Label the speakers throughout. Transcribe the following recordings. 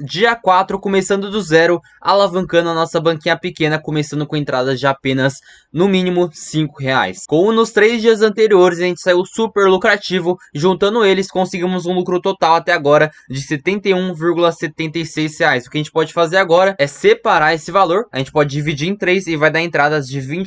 Speaker 1: dia 4, começando do zero, alavancando a nossa banquinha pequena, começando com entradas de apenas, no mínimo, R$ 5. Como nos 3 dias anteriores, a gente saiu super lucrativo, juntando eles, conseguimos um lucro total até agora de R$ 71,76. O que a gente pode fazer agora é separar esse valor, a gente pode dividir em 3 e vai dar entradas de R$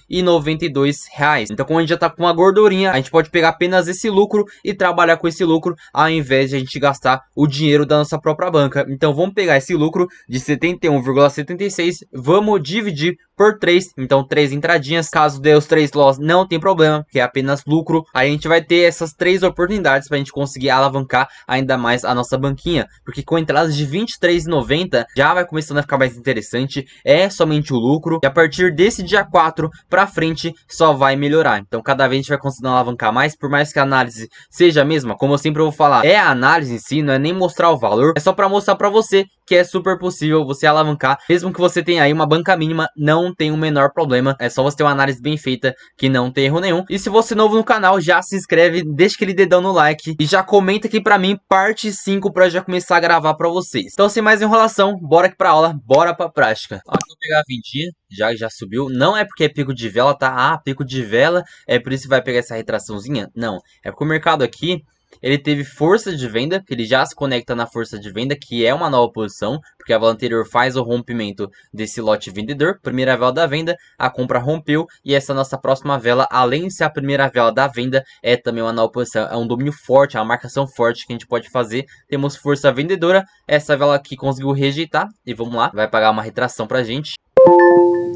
Speaker 1: 23,92. Então, como a gente já tá com uma gordurinha, a gente pode pegar apenas esse lucro e trabalhar com esse lucro, ao invés de a gente gastar o dinheiro da nossa própria banca. Então, vamos pegar esse lucro de 71,76, vamos dividir por 3, então 3 entradinhas. Caso dê os 3 loss, não tem problema, que é apenas lucro. Aí a gente vai ter essas 3 oportunidades pra gente conseguir alavancar ainda mais a nossa banquinha, porque com entradas de R$ 23,90 já vai começando a ficar mais interessante, é somente o lucro, e a partir desse dia 4 pra frente só vai melhorar. Então cada vez a gente vai conseguindo alavancar mais, por mais que a análise seja a mesma, como eu sempre vou falar, é a análise em si, não é nem mostrar o valor, é só pra mostrar pra você que é super possível você alavancar, mesmo que você tenha aí uma banca mínima, não tem o menor problema, é só você ter uma análise bem feita, que não tem erro nenhum. E se você é novo no canal, já se inscreve, deixa aquele dedão no like e já comenta aqui pra mim parte 5 pra já começar a gravar pra vocês. Então sem mais enrolação, bora aqui pra aula, bora pra prática. Ó, vou pegar a ventinha, já subiu, não é porque é pico de vela, tá? Ah, pico de vela, é por isso que vai pegar essa retraçãozinha? Não, é porque o mercado aqui ele teve força de venda, que ele já se conecta na força de venda, que é uma nova posição, porque a vela anterior faz o rompimento desse lote vendedor. Primeira vela da venda, a compra rompeu, e essa nossa próxima vela, além de ser a primeira vela da venda, é também uma nova posição, é um domínio forte, é uma marcação forte que a gente pode fazer. Temos força vendedora, essa vela aqui conseguiu rejeitar, e vamos lá, vai pagar uma retração pra gente.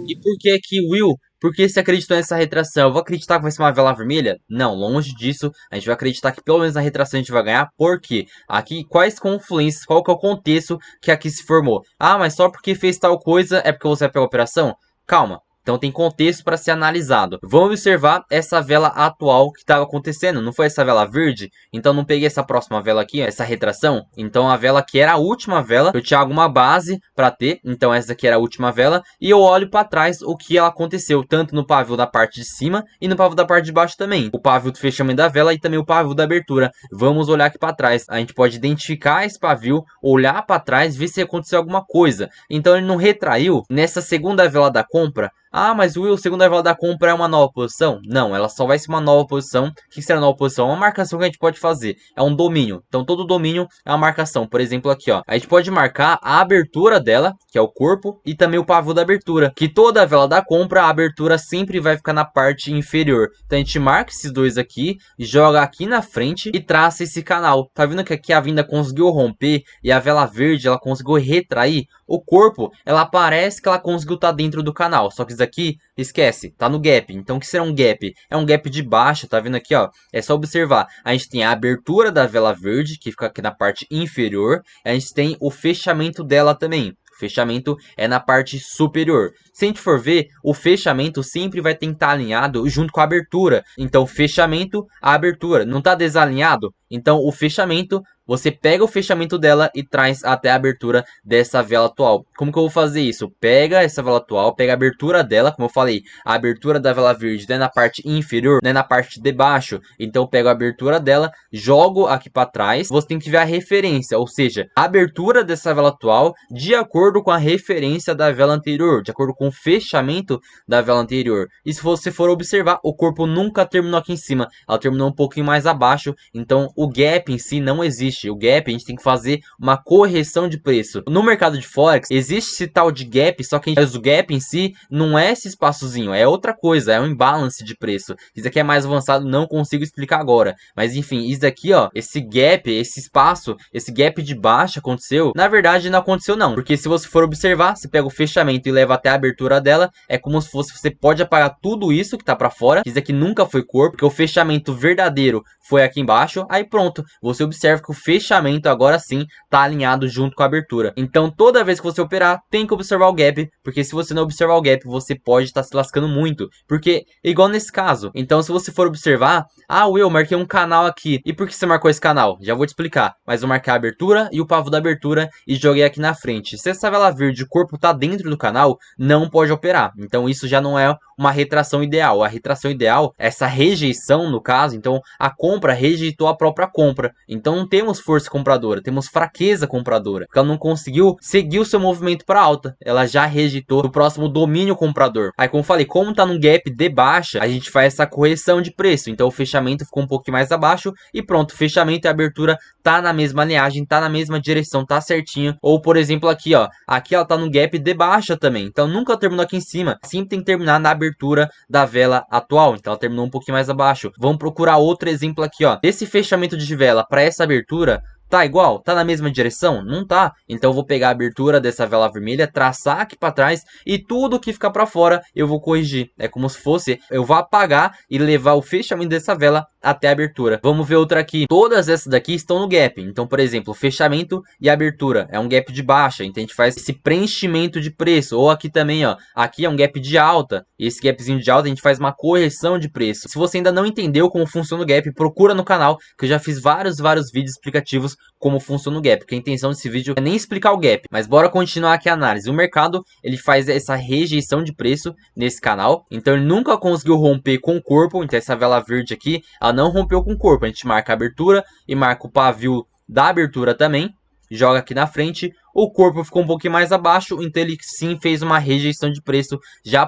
Speaker 1: E por que que Will? Por que você acreditou nessa retração? Eu vou acreditar que vai ser uma vela vermelha? Não, longe disso. A gente vai acreditar que pelo menos na retração a gente vai ganhar. Por quê? Aqui, quais confluências, qual que é o contexto que aqui se formou? Ah, mas só porque fez tal coisa é porque você vai pegar a operação? Calma. Então tem contexto para ser analisado. Vamos observar essa vela atual que estava acontecendo. Não foi essa vela verde? Então não peguei essa próxima vela aqui, essa retração. Então a vela que era a última vela, eu tinha alguma base para ter. Então essa aqui era a última vela. E eu olho para trás o que ela aconteceu. Tanto no pavio da parte de cima e no pavio da parte de baixo também. O pavio do fechamento da vela e também o pavio da abertura. Vamos olhar aqui para trás. A gente pode identificar esse pavio, olhar para trás, ver se aconteceu alguma coisa. Então ele não retraiu nessa segunda vela da compra. Ah, mas Will, segunda vela da compra é uma nova posição? Não, ela só vai ser uma nova posição. O que será nova posição? É uma marcação que a gente pode fazer. É um domínio. Então todo domínio é uma marcação. Por exemplo aqui, ó. A gente pode marcar a abertura dela, que é o corpo, e também o pavio da abertura. Que toda vela da compra, a abertura sempre vai ficar na parte inferior. Então a gente marca esses dois aqui, joga aqui na frente e traça esse canal. Tá vendo que aqui a venda conseguiu romper e a vela verde ela conseguiu retrair? O corpo, ela parece que ela conseguiu estar dentro do canal, só que isso aqui, esquece, tá no gap. Então o que será um gap? É um gap de baixa, tá vendo aqui, ó? É só observar. A gente tem a abertura da vela verde, que fica aqui na parte inferior. A gente tem o fechamento dela também. O fechamento é na parte superior. Se a gente for ver, o fechamento sempre vai tentar alinhado junto com a abertura. Então, fechamento, a abertura. Não tá desalinhado? Então, o fechamento, você pega o fechamento dela e traz até a abertura dessa vela atual. Como que eu vou fazer isso? Pega essa vela atual, pega a abertura dela, como eu falei, a abertura da vela verde não é na parte inferior, não é na parte de baixo. Então eu pego a abertura dela, jogo aqui para trás. Você tem que ver a referência, ou seja, a abertura dessa vela atual de acordo com a referência da vela anterior, de acordo com o fechamento da vela anterior. E se você for observar, o corpo nunca terminou aqui em cima, ela terminou um pouquinho mais abaixo. Então o gap em si não existe. O gap a gente tem que fazer uma correção de preço. No mercado de Forex existe esse tal de gap, só que o gap em si não é esse espaçozinho, é outra coisa, é um imbalance de preço. Isso aqui é mais avançado, não consigo explicar agora. Mas enfim, isso daqui, ó, esse gap, esse espaço, esse gap de baixa aconteceu. Na verdade não aconteceu não, porque se você for observar, você pega o fechamento e leva até a abertura dela, é como se fosse, você pode apagar tudo isso que tá pra fora. Isso aqui nunca foi corpo, porque o fechamento verdadeiro foi aqui embaixo. Aí pronto, você observa que o fechamento agora sim tá alinhado junto com a abertura. Então toda vez que você operar, tem que observar o gap, porque se você não observar o gap, você pode estar se lascando muito, porque igual nesse caso. Então se você for observar, ah, Will, marquei um canal aqui. E por que você marcou esse canal? Já vou te explicar. Mas eu marquei a abertura e o pavio da abertura e joguei aqui na frente. Se essa vela verde, o corpo tá dentro do canal, não pode operar. Então isso já não é uma retração ideal. A retração ideal, essa rejeição no caso, então a compra rejeitou a própria compra. Então não temos força compradora, temos fraqueza compradora, porque ela não conseguiu seguir o seu movimento para alta. Ela já rejeitou o próximo domínio comprador. Aí como eu falei, como tá num gap de baixa, a gente faz essa correção de preço. Então o fechamento ficou um pouquinho mais abaixo e pronto, fechamento e abertura tá na mesma linhagem, tá na mesma direção, tá certinho. Ou por exemplo aqui, ó, aqui ela tá no gap de baixa também. Então nunca terminou aqui em cima, sempre tem que terminar na abertura da vela atual. Então ela terminou um pouquinho mais abaixo. Vamos procurar outro exemplo aqui, ó. Esse fechamento de vela para essa abertura tá igual? Tá na mesma direção? Não tá. Então eu vou pegar a abertura dessa vela vermelha, traçar aqui para trás e tudo que ficar para fora eu vou corrigir. É como se fosse, eu vou apagar e levar o fechamento dessa vela até a abertura. Vamos ver outra aqui. Todas essas daqui estão no gap. Então, por exemplo, fechamento e abertura é um gap de baixa. Então a gente faz esse preenchimento de preço. Ou aqui também, ó. Aqui é um gap de alta. E esse gapzinho de alta a gente faz uma correção de preço. Se você ainda não entendeu como funciona o gap, procura no canal, que eu já fiz vários vídeos explicativos como funciona o gap, porque a intenção desse vídeo é nem explicar o gap, mas bora continuar aqui a análise. O mercado, ele faz essa rejeição de preço nesse canal, então ele nunca conseguiu romper com o corpo. Então essa vela verde aqui, ela não rompeu com o corpo. A gente marca a abertura e marca o pavio da abertura também, joga aqui na frente. O corpo ficou um pouquinho mais abaixo, então ele sim fez uma rejeição de preço. Já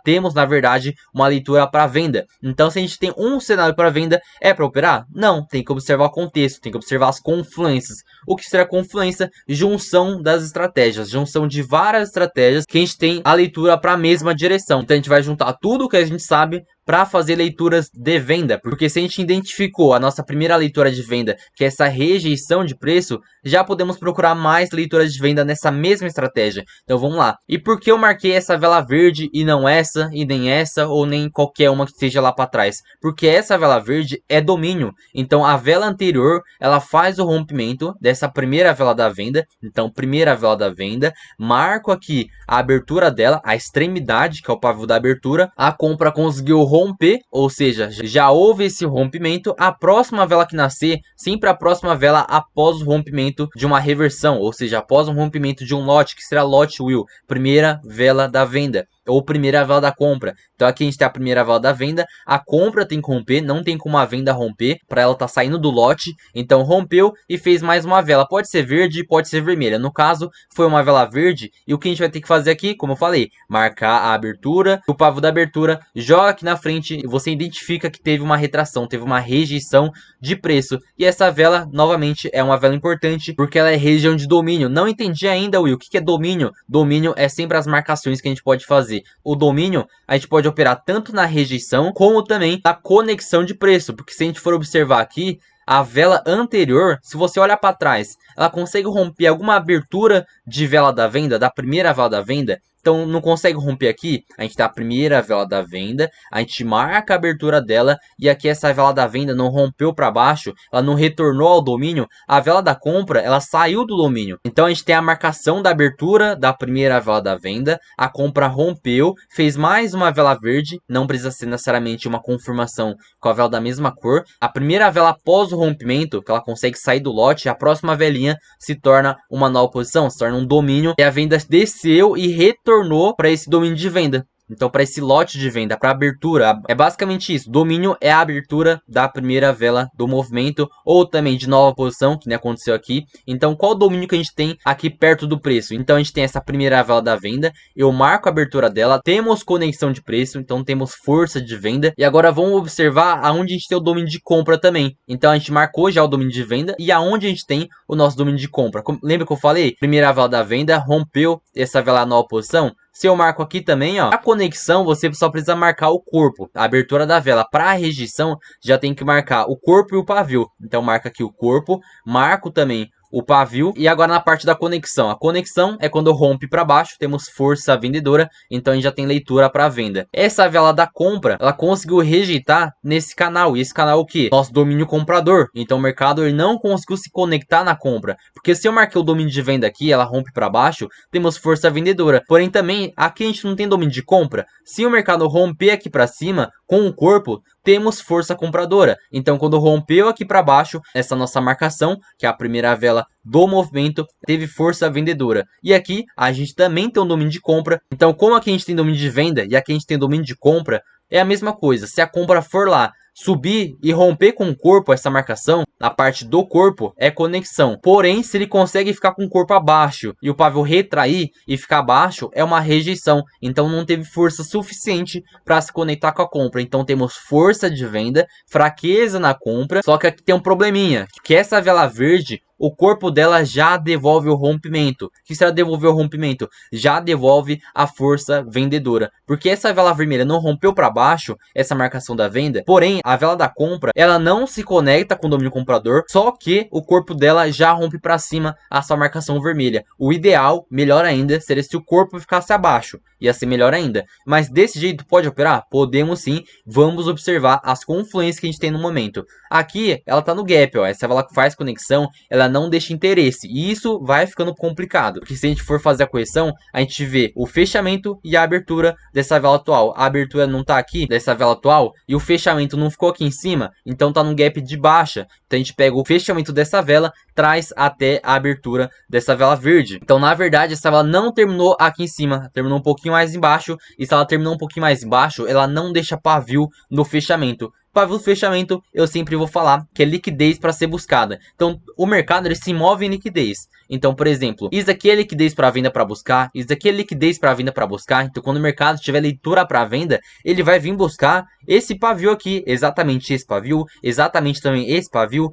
Speaker 1: temos na verdade uma leitura para venda. Então se a gente tem um cenário para venda, é para operar? Não, tem que observar o contexto, tem que observar as confluências. O que será confluência? Junção das estratégias, junção de várias estratégias que a gente tem a leitura para a mesma direção. Então a gente vai juntar tudo que a gente sabe para fazer leituras de venda, porque se a gente identificou a nossa primeira leitura de venda, que é essa rejeição de preço, já podemos procurar mais leituras de venda nessa mesma estratégia. Então vamos lá. E por que eu marquei essa vela verde e não essa, e nem essa, ou nem qualquer uma que esteja lá para trás? Porque essa vela verde é domínio. Então a vela anterior, ela faz o rompimento dessa primeira vela da venda. Então primeira vela da venda, marco aqui a abertura dela, a extremidade, que é o pavio da abertura. A compra conseguiu romper, ou seja, já houve esse rompimento. A próxima vela que nascer, sempre a próxima vela após o rompimento de uma reversão, ou seja, após um rompimento de um lote, que será lote will, primeira vela da venda, ou primeira vela da compra. Então aqui a gente tem a primeira vela da venda, a compra tem que romper, não tem como a venda romper, para ela tá saindo do lote. Então rompeu e fez mais uma vela, pode ser verde, pode ser vermelha. No caso, foi uma vela verde, e o que a gente vai ter que fazer aqui, como eu falei, marcar a abertura, o pavio da abertura, joga aqui na frente, e você identifica que teve uma retração, teve uma rejeição de preço. E essa vela, novamente, é uma vela importante, porque ela é região de domínio. Não entendi ainda, Will, o que é domínio? Domínio é sempre as marcações que a gente pode fazer. O domínio, a gente pode operar tanto na rejeição, como também na conexão de preço, porque se a gente for observar aqui, a vela anterior, se você olhar para trás, ela consegue romper alguma abertura de vela da venda, da primeira vela da venda. Então não consegue romper aqui, a gente tem a primeira vela da venda, a gente marca a abertura dela, e aqui essa vela da venda não rompeu para baixo, ela não retornou ao domínio. A vela da compra, ela saiu do domínio. Então a gente tem a marcação da abertura da primeira vela da venda, a compra rompeu, fez mais uma vela verde, não precisa ser necessariamente uma confirmação com a vela da mesma cor. A primeira vela após o rompimento, que ela consegue sair do lote, a próxima velinha se torna uma nova posição, se torna um domínio, e a venda desceu e retornou para esse domínio de venda. Então, para esse lote de venda, para abertura, é basicamente isso. Domínio é a abertura da primeira vela do movimento, ou também de nova posição, que nem aconteceu aqui. Então, qual o domínio que a gente tem aqui perto do preço? Então, a gente tem essa primeira vela da venda, eu marco a abertura dela, temos conexão de preço, então temos força de venda. E agora vamos observar aonde a gente tem o domínio de compra também. Então, a gente marcou já o domínio de venda e aonde a gente tem o nosso domínio de compra. Lembra que eu falei? Primeira vela da venda, rompeu essa vela nova posição. Se eu marco aqui também, ó, a conexão você só precisa marcar o corpo, a abertura da vela. Para a rejeição, já tem que marcar o corpo e o pavio. Então marca aqui o corpo, marco também o pavio. E agora na parte da conexão. A conexão é quando rompe para baixo, temos força vendedora, então a gente já tem leitura para venda. Essa vela da compra, ela conseguiu rejeitar nesse canal. E esse canal o que? Nosso domínio comprador. Então o mercado ele não conseguiu se conectar na compra. Porque se eu marquei o domínio de venda aqui, ela rompe para baixo, temos força vendedora. Porém também, aqui a gente não tem domínio de compra. Se o mercado romper aqui para cima, com o corpo, temos força compradora. Então, quando rompeu aqui para baixo, essa nossa marcação, que é a primeira vela do movimento, teve força vendedora. E aqui a gente também tem um domínio de compra. Então, como aqui a gente tem domínio de venda e aqui a gente tem domínio de compra, é a mesma coisa. Se a compra for lá, subir e romper com o corpo essa marcação, a parte do corpo é conexão. Porém, se ele consegue ficar com o corpo abaixo e o pavio retrair e ficar abaixo, é uma rejeição. Então não teve força suficiente para se conectar com a compra. Então temos força de venda, fraqueza na compra. Só que aqui tem um probleminha, que essa vela verde, o corpo dela já devolve o rompimento. O que será devolver o rompimento? Já devolve a força vendedora. Porque essa vela vermelha não rompeu para baixo, essa marcação da venda. Porém, a vela da compra, ela não se conecta com o domínio comprador. Só que o corpo dela já rompe para cima a sua marcação vermelha. O ideal, melhor ainda, seria se o corpo ficasse abaixo. Ia ser melhor ainda. Mas desse jeito pode operar? Podemos sim. Vamos observar as confluências que a gente tem no momento. Aqui, ela tá no gap, ó. Essa vela que faz conexão, ela não deixa interesse. E isso vai ficando complicado. Porque se a gente for fazer a correção, a gente vê o fechamento e a abertura dessa vela atual. A abertura não tá aqui, dessa vela atual, e o fechamento não ficou aqui em cima, então tá no gap de baixa. Então a gente pega o fechamento dessa vela, traz até a abertura dessa vela verde. Então, na verdade, essa vela não terminou aqui em cima, terminou um pouquinho mais embaixo. E se ela terminou um pouquinho mais embaixo, ela não deixa pavio no fechamento. Pavio do fechamento, eu sempre vou falar que é liquidez para ser buscada. Então, o mercado ele se move em liquidez. Então, por exemplo, isso aqui é liquidez para venda para buscar, isso aqui é liquidez para venda para buscar. Então, quando o mercado tiver leitura para venda, ele vai vir buscar esse pavio aqui, exatamente esse pavio, exatamente também esse pavio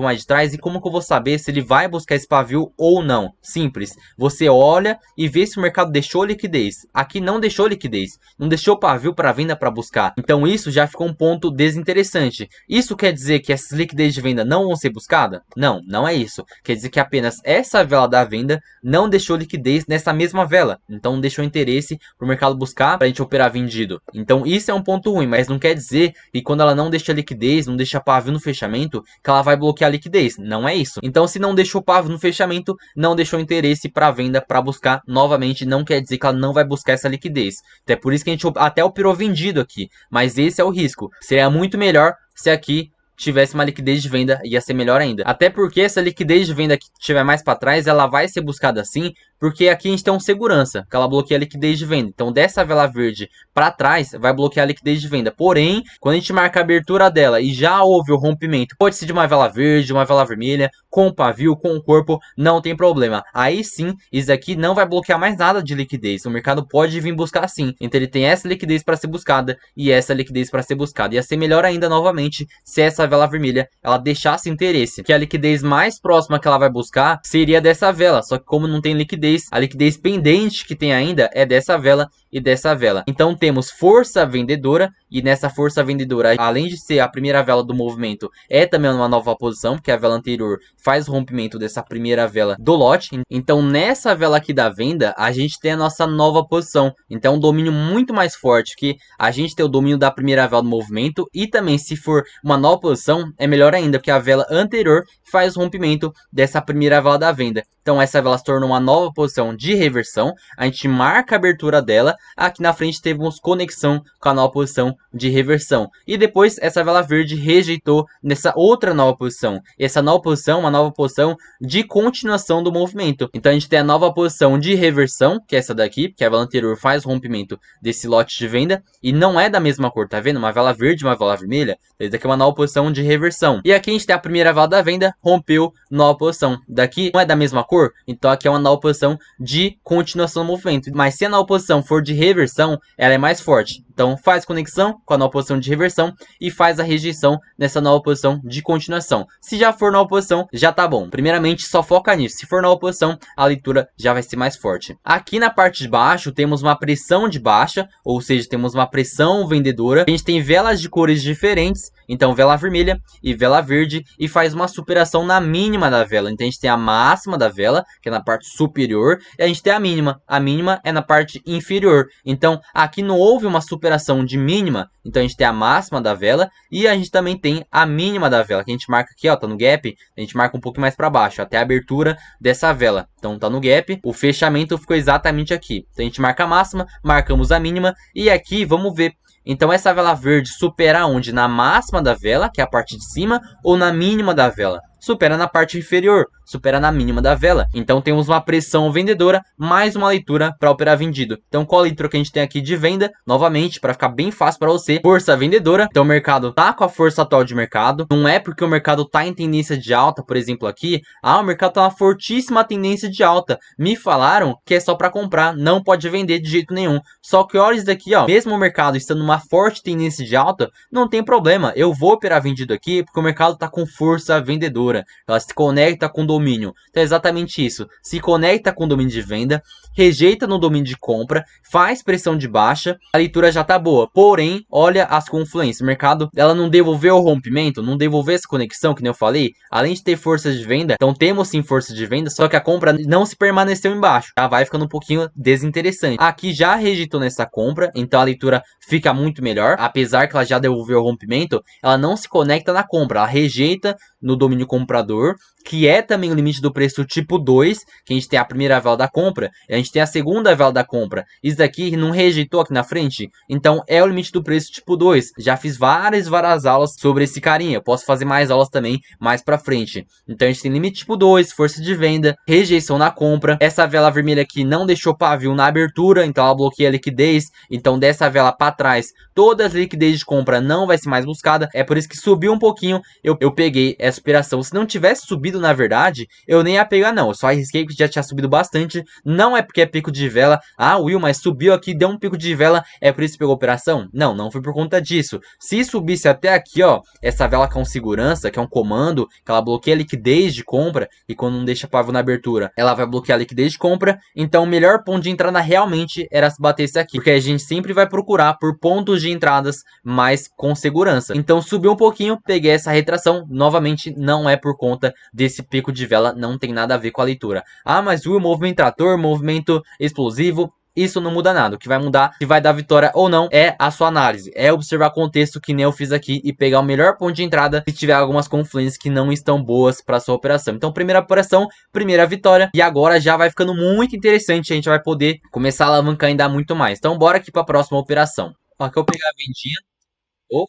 Speaker 1: mais de trás. E como que eu vou saber se ele vai buscar esse pavio ou não? Simples, você olha e vê se o mercado deixou liquidez. Aqui não deixou liquidez, não deixou pavio para venda para buscar. Então, isso já ficou um ponto desinteressante. Isso quer dizer que essas liquidez de venda não vão ser buscadas? Não, não é isso. Quer dizer que apenas essa vela da venda não deixou liquidez nessa mesma vela. Então não deixou interesse para o mercado buscar para a gente operar vendido. Então isso é um ponto ruim, mas não quer dizer que quando ela não deixa liquidez, não deixa pavio no fechamento, que ela vai bloquear a liquidez. Não é isso. Então se não deixou pavio no fechamento, não deixou interesse para venda para buscar novamente, não quer dizer que ela não vai buscar essa liquidez. Até por isso que a gente até operou vendido aqui. Mas esse é o risco. Seria muito melhor se aqui tivesse uma liquidez de venda, ia ser melhor ainda. Até porque essa liquidez de venda que tiver mais para trás, ela vai ser buscada assim, porque aqui a gente tem um segurança, que ela bloqueia a liquidez de venda. Então dessa vela verde para trás, vai bloquear a liquidez de venda. Porém, quando a gente marca a abertura dela e já houve o rompimento, pode ser de uma vela verde, uma vela vermelha, com pavio, com corpo, não tem problema. Aí sim, isso aqui não vai bloquear mais nada de liquidez. O mercado pode vir buscar sim. Então ele tem essa liquidez para ser buscada e essa liquidez para ser buscada. Ia ser melhor ainda novamente se essa vela vermelha ela deixasse interesse, que a liquidez mais próxima que ela vai buscar seria dessa vela. Só que como não tem liquidez, a liquidez pendente que tem ainda é dessa vela e dessa vela. Então temos força vendedora, e nessa força vendedora, além de ser a primeira vela do movimento, é também uma nova posição, porque a vela anterior faz o rompimento dessa primeira vela do lote. Então nessa vela aqui da venda, a gente tem a nossa nova posição. Então um domínio muito mais forte, que a gente tem o domínio da primeira vela do movimento, e também se for uma nova posição, é melhor ainda, porque a vela anterior faz o rompimento dessa primeira vela da venda. Então essa vela se tornou uma nova posição de reversão, a gente marca a abertura dela, aqui na frente temos conexão com a nova posição de reversão. E depois essa vela verde rejeitou nessa outra nova posição. Essa nova posição é uma nova posição de continuação do movimento. Então a gente tem a nova posição de reversão, que é essa daqui, que a vela anterior faz o rompimento desse lote de venda, e não é da mesma cor, tá vendo? Uma vela verde e uma vela vermelha. Essa daqui é uma nova posição de reversão. E aqui a gente tem a primeira vela da venda, rompeu, nova posição. Daqui não é da mesma cor, então aqui é uma nova posição de continuação do movimento. Mas se a nova posição for de reversão, ela é mais forte. Então faz conexão com a nova posição de reversão e faz a rejeição nessa nova posição de continuação. Se já for nova posição, já tá bom. Primeiramente, só foca nisso. Se for nova posição, a leitura já vai ser mais forte. Aqui na parte de baixo, temos uma pressão de baixa, ou seja, temos uma pressão vendedora. A gente tem velas de cores diferentes, então vela vermelha e vela verde, e faz uma superação na mínima da vela. Então a gente tem a máxima da vela, que é na parte superior, e a gente tem a mínima. A mínima é na parte inferior. Então aqui não houve uma superação de mínima, então a gente tem a máxima da vela e a gente também tem a mínima da vela, que a gente marca aqui, ó, tá no gap, a gente marca um pouco mais para baixo, até a abertura dessa vela. Então tá no gap, o fechamento ficou exatamente aqui. Então a gente marca a máxima, marcamos a mínima, e aqui vamos ver Então essa vela verde supera onde? Na máxima da vela, que é a parte de cima, ou na mínima da vela? Supera na parte inferior, supera na mínima da vela. Então temos uma pressão vendedora, mais uma leitura para operar vendido. Então qual a leitura que a gente tem aqui de venda? Novamente, para ficar bem fácil para você, força vendedora. Então o mercado tá com a força atual de mercado. Não é porque o mercado tá em tendência de alta, por exemplo aqui, o mercado tá uma fortíssima tendência de alta. Me falaram que é só para comprar, não pode vender de jeito nenhum. Só que olha isso daqui, ó, mesmo o mercado estando numa forte tendência de alta, não tem problema. Eu vou operar vendido aqui porque o mercado tá com força vendedora. Ela se conecta com domínio. Então é exatamente isso. Se conecta com domínio de venda, rejeita no domínio de compra, faz pressão de baixa, a leitura já tá boa. Porém, olha as confluências. O mercado, ela não devolveu o rompimento, não devolveu essa conexão, que nem eu falei. Além de ter força de venda, então temos sim força de venda, só que a compra não se permaneceu embaixo. Já vai ficando um pouquinho desinteressante. Aqui já rejeitou nessa compra, então a leitura fica muito melhor. Apesar que ela já devolveu o rompimento, ela não se conecta na compra, ela rejeita no domínio comprador, que é também o limite do preço tipo 2, que a gente tem a primeira vela da compra, e a gente tem a segunda vela da compra. Isso daqui não rejeitou aqui na frente, então é o limite do preço tipo 2. Já fiz várias aulas sobre esse carinha, eu posso fazer mais aulas também mais pra frente. Então a gente tem limite tipo 2, força de venda, rejeição na compra. Essa vela vermelha aqui não deixou pavio na abertura, então ela bloqueia a liquidez. Então dessa vela para trás, todas as liquidez de compra não vai ser mais buscada. É por isso que subiu um pouquinho, eu peguei essa operação. Se não tivesse subido, na verdade, eu nem ia pegar não. Eu só arrisquei porque já tinha subido bastante. Não é porque é pico de vela. Will, mas subiu aqui, deu um pico de vela, é por isso que pegou a operação? Não, não foi por conta disso. Se subisse até aqui, ó, essa vela com segurança, que é um comando, que ela bloqueia a liquidez de compra, e quando não deixa pavio na abertura, ela vai bloquear a liquidez de compra. Então o melhor ponto de entrada realmente era se bater esse aqui, porque a gente sempre vai procurar por pontos de entradas mais com segurança. Então subiu um pouquinho, peguei essa retração, novamente não é por conta desse pico de vela, não tem nada a ver com a leitura. Mas o movimento trator, movimento explosivo, isso não muda nada. O que vai mudar, se vai dar vitória ou não, é a sua análise. É observar contexto, que nem eu fiz aqui, e pegar o melhor ponto de entrada se tiver algumas confluências que não estão boas para sua operação. Então, primeira operação, primeira vitória. E agora já vai ficando muito interessante. A gente vai poder começar a alavancar ainda muito mais. Então, bora aqui para a próxima operação. Aqui eu pegar a vendinha.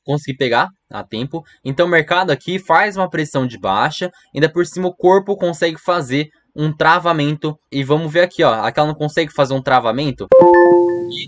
Speaker 1: Consegui pegar a tempo. Então o mercado aqui faz uma pressão de baixa. Ainda por cima o corpo consegue fazer um travamento. E vamos ver aqui, ó. Aqui ela não consegue fazer um travamento.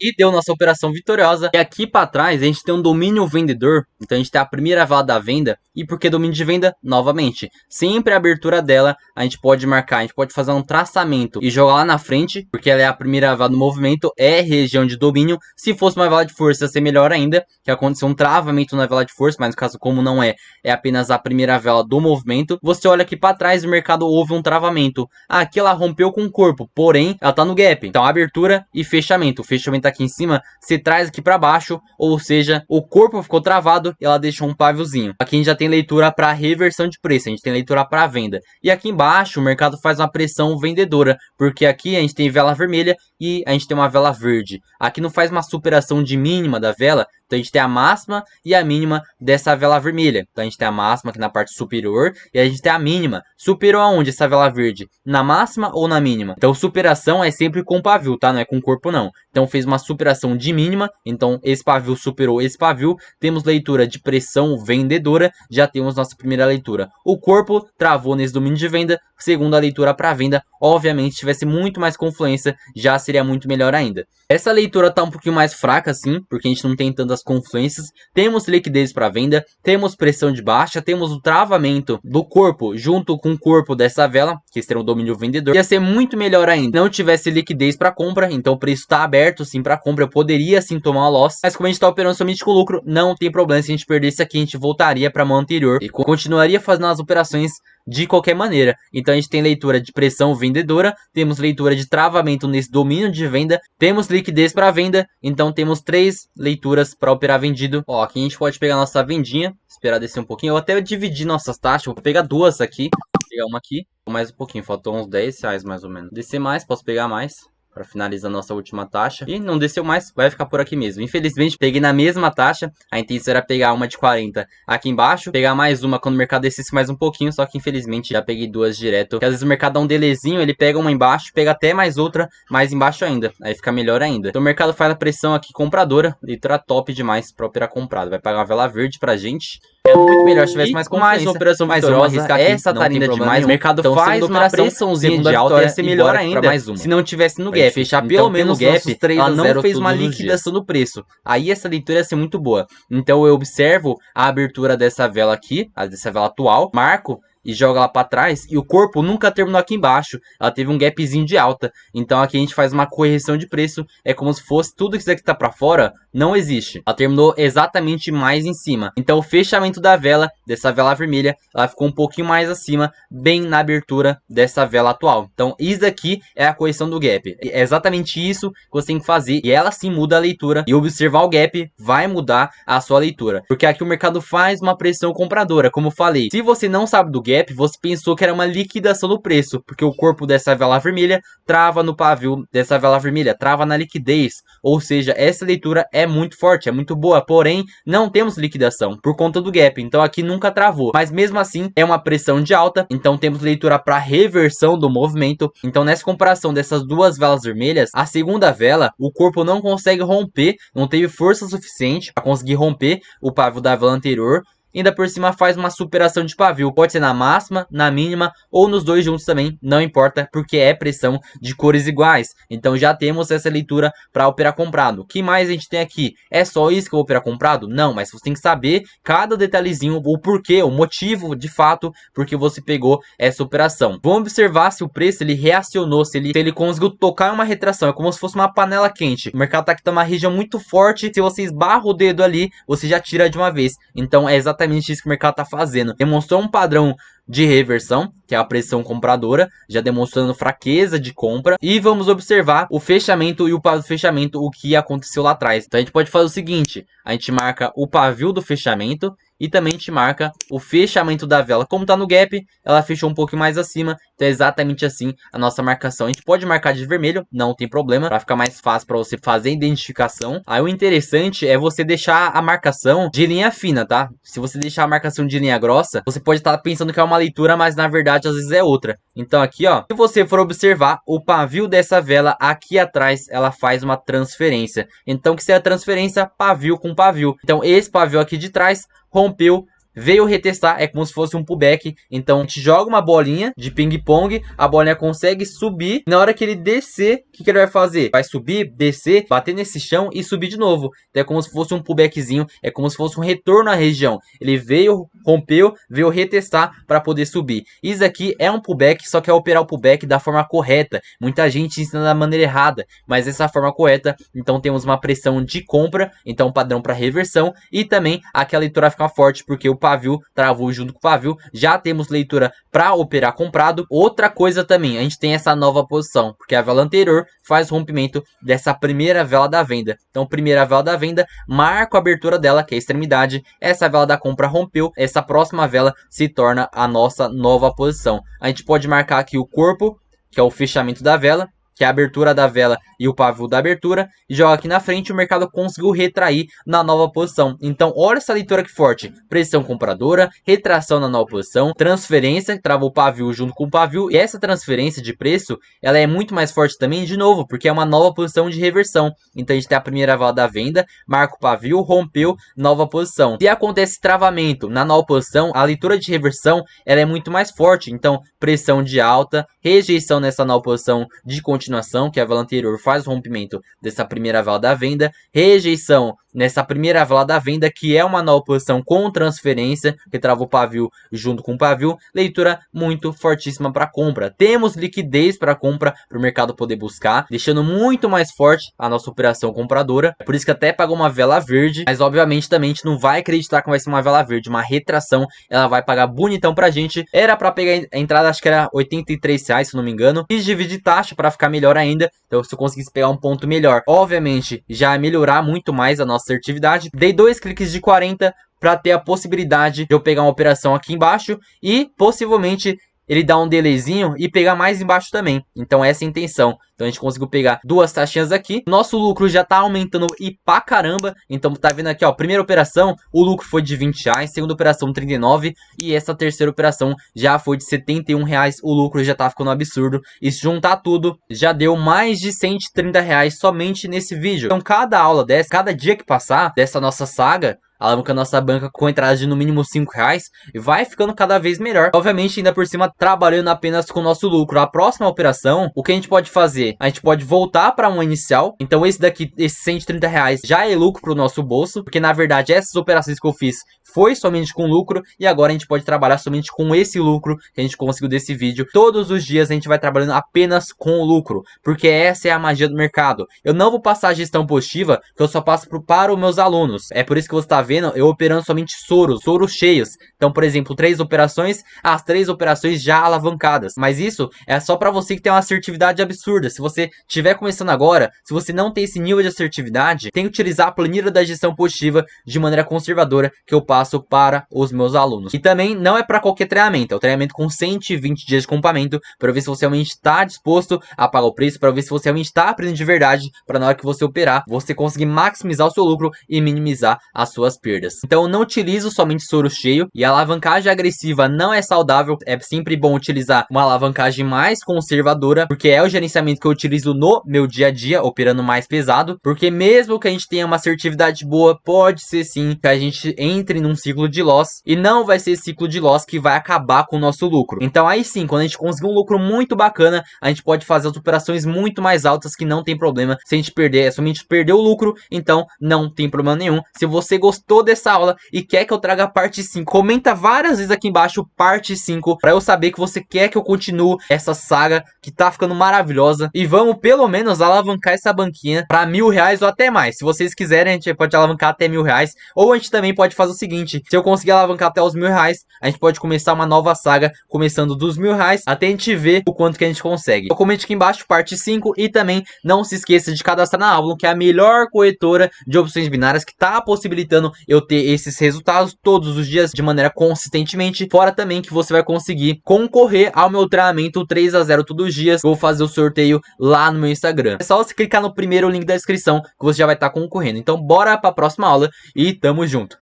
Speaker 1: E deu nossa operação vitoriosa. E aqui para trás a gente tem um domínio vendedor. Então a gente tem a primeira vela da venda. E por que domínio de venda? Novamente, sempre a abertura dela a gente pode marcar. A gente pode fazer um traçamento e jogar lá na frente, porque ela é a primeira vela do movimento, é região de domínio. Se fosse uma vela de força ia ser melhor ainda, que aconteceu um travamento na vela de força. Mas no caso, como não é apenas a primeira vela do movimento. Você olha aqui para trás, o mercado houve um travamento. Aqui ela rompeu com o corpo, porém ela tá no gap. Então abertura e fechamento. O fechamento aqui em cima se traz aqui para baixo, ou seja, o corpo ficou travado e ela deixou um paviozinho. Aqui a gente já tem leitura para reversão de preço, a gente tem leitura para venda. E aqui embaixo o mercado faz uma pressão vendedora, porque aqui a gente tem vela vermelha e a gente tem uma vela verde. Aqui não faz uma superação de mínima da vela, então a gente tem a máxima e a mínima dessa vela vermelha. Então a gente tem a máxima aqui na parte superior e a gente tem a mínima. Superou aonde essa vela verde? Na máxima ou na mínima? Então superação é sempre com pavio, tá? Não é com corpo não. Então fez uma superação de mínima, então esse pavio superou esse pavio. Temos leitura de pressão vendedora, já temos nossa primeira leitura. O corpo travou nesse domínio de venda, segunda leitura para venda. Obviamente, se tivesse muito mais confluência, já seria muito melhor ainda. Essa leitura tá um pouquinho mais fraca, sim, porque a gente não tem tantas confluências. Temos liquidez para venda, temos pressão de baixa, temos o travamento do corpo junto com o corpo dessa vela, que será o domínio vendedor. Ia ser muito melhor ainda não tivesse liquidez para compra, então o preço está aberto sim para compra. Eu poderia sim tomar uma loss, mas como a gente está operando somente com lucro, não tem problema. Se a gente perdesse aqui, a gente voltaria para a mão anterior e continuaria fazendo as operações de qualquer maneira. Então a gente tem leitura de pressão vendedora, temos leitura de travamento nesse domínio de venda, temos liquidez para venda, então temos 3 leituras para operar vendido. Aqui a gente pode pegar nossa vendinha, esperar descer um pouquinho. Eu até dividi nossas taxas, vou pegar duas aqui, vou pegar uma aqui, mais um pouquinho, faltou uns R$10 mais ou menos. Descer mais, posso pegar mais, para finalizar nossa última taxa. E não desceu mais, vai ficar por aqui mesmo. Infelizmente, peguei na mesma taxa. A intenção era pegar uma de 40 aqui embaixo, pegar mais uma quando o mercado descesse mais um pouquinho, só que infelizmente já peguei duas direto. Porque às vezes o mercado dá um delezinho, ele pega uma embaixo, pega até mais outra, mais embaixo ainda. Aí fica melhor ainda. Então o mercado faz a pressão aqui compradora, leitura top demais para operar comprado. Vai pagar uma vela verde pra gente. É muito melhor se tivesse mais confiança. Mais uma operação vitoriosa, essa tá linda demais. O mercado então, faz uma pressãozinha de alta, ia ser melhor ainda mais uma. Se não tivesse no gap. Fechar então, pelo menos gap, ela não fez uma liquidação do preço. Aí essa leitura ia ser muito boa. Então eu observo a abertura dessa vela aqui, dessa vela atual, marco e joga lá para trás, e o corpo nunca terminou aqui embaixo, ela teve um gapzinho de alta, então aqui a gente faz uma correção de preço, é como se fosse tudo isso aqui tá para fora, não existe, ela terminou exatamente mais em cima, então o fechamento da vela, dessa vela vermelha, ela ficou um pouquinho mais acima, bem na abertura dessa vela atual, então isso daqui é a correção do gap, é exatamente isso que você tem que fazer, e ela sim muda a leitura, e observar o gap vai mudar a sua leitura, porque aqui o mercado faz uma pressão compradora, como eu falei, se você não sabe do gap, você pensou que era uma liquidação do preço, porque o corpo dessa vela vermelha trava no pavio dessa vela vermelha, trava na liquidez, ou seja, essa leitura é muito forte, é muito boa, porém não temos liquidação por conta do gap, então aqui nunca travou, mas mesmo assim é uma pressão de alta, então temos leitura para reversão do movimento, então nessa comparação dessas duas velas vermelhas, a segunda vela, o corpo não consegue romper, não teve força suficiente para conseguir romper o pavio da vela anterior, ainda por cima faz uma superação de pavio, pode ser na máxima, na mínima ou nos dois juntos também, não importa, porque é pressão de cores iguais, então já temos essa leitura para operar comprado. O que mais a gente tem aqui? É só isso que eu vou operar comprado? Não, mas você tem que saber cada detalhezinho, o porquê, o motivo de fato, porque você pegou essa operação. Vamos observar se o preço ele reacionou, se ele conseguiu tocar uma retração, é como se fosse uma panela quente, o mercado tá aqui, tá uma região muito forte, se você esbarra o dedo ali, você já tira de uma vez, então é exatamente isso que o mercado está fazendo. Demonstrou um padrão de reversão, que é a pressão compradora, já demonstrando fraqueza de compra. E vamos observar o fechamento e o pavio do fechamento, o que aconteceu lá atrás. Então a gente pode fazer o seguinte, a gente marca o pavio do fechamento e também a gente marca o fechamento da vela. Como tá no gap, ela fechou um pouquinho mais acima, então é exatamente assim a nossa marcação. A gente pode marcar de vermelho, não tem problema, para ficar mais fácil para você fazer a identificação. Aí o interessante é você deixar a marcação de linha fina, tá? Se você deixar a marcação de linha grossa, você pode estar pensando que é uma leitura, mas na verdade às vezes é outra. Então aqui, ó, se você for observar o pavio dessa vela aqui atrás, ela faz uma transferência. Então que seja transferência pavio com pavio. Então esse pavio aqui de trás rompeu, veio retestar, é como se fosse um pullback, então a gente joga uma bolinha de ping-pong, a bolinha consegue subir, na hora que ele descer, o que ele vai fazer? Vai subir, descer, bater nesse chão e subir de novo, então é como se fosse um pullbackzinho, é como se fosse um retorno à região, ele veio, rompeu, veio retestar para poder subir. Isso aqui é um pullback, só que é operar o pullback da forma correta, muita gente ensina da maneira errada, mas essa é a forma correta, então temos uma pressão de compra, então um padrão para reversão, e também aquela leitura fica forte, porque o pavio travou junto com o pavio, já temos leitura para operar comprado. Outra coisa também, a gente tem essa nova posição, porque a vela anterior faz rompimento dessa primeira vela da venda, então primeira vela da venda, marca a abertura dela, que é a extremidade, essa vela da compra rompeu, essa próxima vela se torna a nossa nova posição. A gente pode marcar aqui o corpo, que é o fechamento da vela, que é a abertura da vela e o pavio da abertura, e joga aqui na frente, o mercado conseguiu retrair na nova posição. Então olha essa leitura aqui forte, pressão compradora, retração na nova posição, transferência, trava o pavio junto com o pavio, e essa transferência de preço, ela é muito mais forte também, de novo, porque é uma nova posição de reversão. Então a gente tem a primeira vela da venda, marca o pavio, rompeu, nova posição. Se acontece travamento na nova posição, a leitura de reversão, ela é muito mais forte, então pressão de alta, rejeição nessa nova posição de continuação, que a vela anterior faz o rompimento dessa primeira vela da venda, rejeição nessa primeira vela da venda, que é uma nova posição com transferência, que trava o pavio junto com o pavio, leitura muito fortíssima para compra. Temos liquidez para compra, para o mercado poder buscar, deixando muito mais forte a nossa operação compradora, por isso que até pagou uma vela verde, mas obviamente também a gente não vai acreditar que vai ser uma vela verde, uma retração, ela vai pagar bonitão pra gente. Era para pegar a entrada, acho que era R$83, se não me engano, e dividir taxa para ficar melhor ainda, então se eu conseguisse pegar um ponto melhor, obviamente já ia melhorar muito mais a nossa assertividade. Dei 2 cliques de 40 para ter a possibilidade de eu pegar uma operação aqui embaixo e possivelmente ele dá um delayzinho e pegar mais embaixo também. Então essa é a intenção. Então a gente conseguiu pegar duas taxinhas aqui. Nosso lucro já tá aumentando e pra caramba. Então tá vendo aqui, ó, primeira operação, o lucro foi de R$20, segunda operação 39 e essa terceira operação já foi de R$71. O lucro já tá ficando absurdo. E se juntar tudo, já deu mais de R$130 somente nesse vídeo. Então cada aula dessa, cada dia que passar dessa nossa saga, alavancando nossa banca com entrada de no mínimo R$5, vai ficando cada vez melhor. Obviamente, ainda por cima, trabalhando apenas com o nosso lucro. A próxima operação, o que a gente pode fazer? A gente pode voltar para uma inicial. Então esse daqui, esses R$130 já é lucro para o nosso bolso, porque na verdade essas operações que eu fiz foi somente com lucro, e agora a gente pode trabalhar somente com esse lucro que a gente conseguiu desse vídeo. Todos os dias a gente vai trabalhando apenas com o lucro, porque essa é a magia do mercado. Eu não vou passar a gestão positiva, que eu só passo para os meus alunos. É por isso que você está vendo eu operando somente soros cheios. Então, por exemplo, 3 operações, as 3 operações já alavancadas. Mas isso é só para você que tem uma assertividade absurda. Se você estiver começando agora, se você não tem esse nível de assertividade, tem que utilizar a planilha da gestão positiva de maneira conservadora, que eu passo para os meus alunos. E também não é para qualquer treinamento, é o treinamento com 120 dias de acompanhamento, para ver se você realmente está disposto a pagar o preço, para ver se você realmente está aprendendo de verdade, para na hora que você operar, você conseguir maximizar o seu lucro e minimizar as suas perdas. Então eu não utilizo somente soro cheio, e a alavancagem agressiva não é saudável. É sempre bom utilizar uma alavancagem mais conservadora, porque é o gerenciamento que eu utilizo no meu dia a dia, operando mais pesado, porque mesmo que a gente tenha uma assertividade boa, pode ser sim que a gente entre num ciclo de loss, e não vai ser esse ciclo de loss que vai acabar com o nosso lucro. Então aí sim, quando a gente conseguir um lucro muito bacana, a gente pode fazer as operações muito mais altas, que não tem problema. Se a gente perder, é somente perder o lucro, então não tem problema nenhum. Se você gostou dessa aula e quer que eu traga a parte 5, comenta várias vezes aqui embaixo parte 5, para eu saber que você quer que eu continue essa saga, que tá ficando maravilhosa, e vamos pelo menos alavancar essa banquinha para R$1.000 ou até mais. Se vocês quiserem, a gente pode alavancar até R$1.000, ou a gente também pode fazer o seguinte: se eu conseguir alavancar até os R$1.000, a gente pode começar uma nova saga, começando dos R$1.000, até a gente ver o quanto que a gente consegue. Então comente aqui embaixo parte 5, e também não se esqueça de cadastrar na Avalon, que é a melhor corretora de opções binárias, que tá possibilitando eu ter esses resultados todos os dias de maneira consistentemente. Fora também que você vai conseguir concorrer ao meu treinamento 3 a 0 todos os dias. Eu vou fazer o sorteio lá no meu Instagram. É só você clicar no primeiro link da descrição que você já vai estar concorrendo. Então bora para a próxima aula e tamo junto.